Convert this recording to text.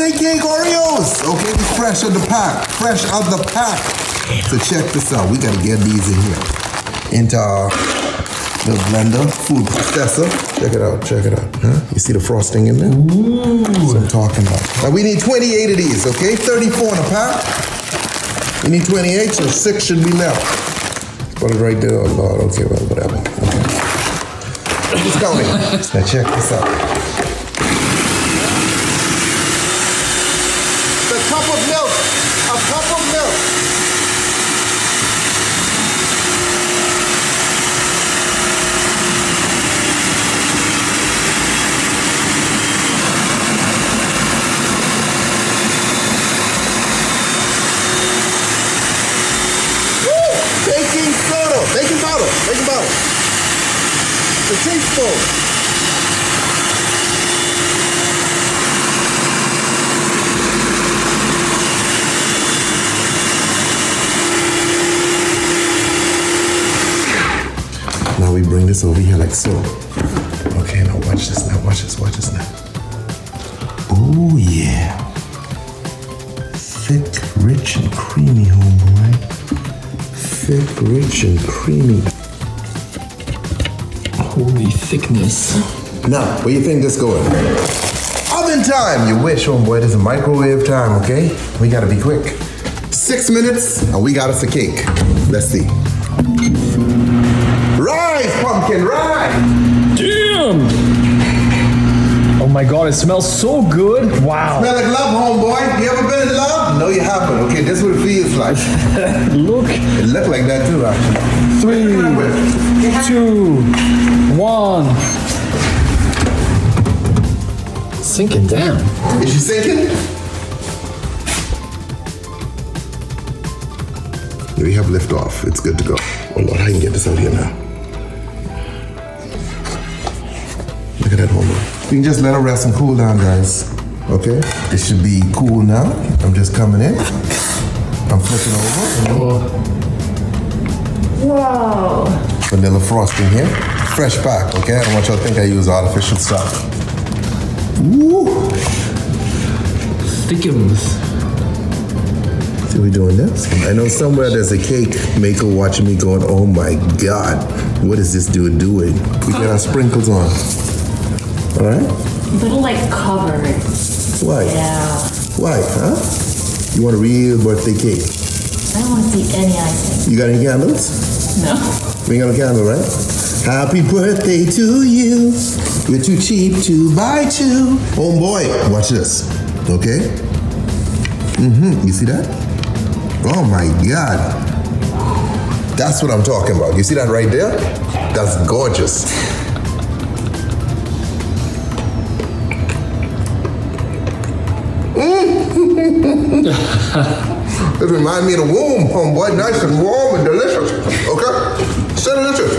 birthday cake Oreos. Okay, it's fresh out the pack. Fresh out the pack. So check this out. We gotta get these in here. Into our little blender, food processor. Check it out, check it out. Huh? You see the frosting in there? Ooh. That's what I'm talking about. Now we need 28 of these, okay? 34 in a pack. We need 28, so 6 should be left. Put it right there. Oh Lord, okay, well, whatever. Okay. Who's counting? Now check this out. A cup of milk. A cup of milk. Baking soda, baking powder. A teaspoon. Now we bring this over here like so. Okay, now watch this now, watch this now. Oh yeah. Thick, rich, and creamy, homeboy. Thick, rich, and creamy. Holy thickness. Now, where you think this going? Oven time! You wish, homeboy. This is microwave time, okay? We gotta be quick. 6 minutes, and we got us a cake. Let's see. Rise, pumpkin, rise! Damn! Oh my God, it smells so good. Wow. Smell like love, homeboy. You ever been in love? No, you haven't. Okay, this is what it feels like. Look. It looked like that too, actually. 3, 2, 1. Sinking down. Is she sinking? We have lift off. It's good to go. Oh Lord, I can get this out here now. Look at that, homeboy. You can just let it rest and cool down, guys. Okay? It should be cool now. I'm just coming in. I'm flipping over. Whoa. Vanilla frosting here. Fresh pack, okay? I don't want y'all to think I use artificial stuff. Woo! Thickums. See we doing this? I know somewhere there's a cake maker watching me going, oh my God, what is this dude doing? We get our sprinkles on. All right? Little like covered. Why? Yeah. Why, huh? You want a real birthday cake? I don't want to see any icing. You got any candles? No. We ain't got no candle, right? Happy birthday to you. You're too cheap to buy two. Oh boy, watch this, okay? You see that? Oh my God. That's what I'm talking about. You see that right there? That's gorgeous. It reminds me of the womb, homeboy. Nice and warm and delicious. Okay? So delicious.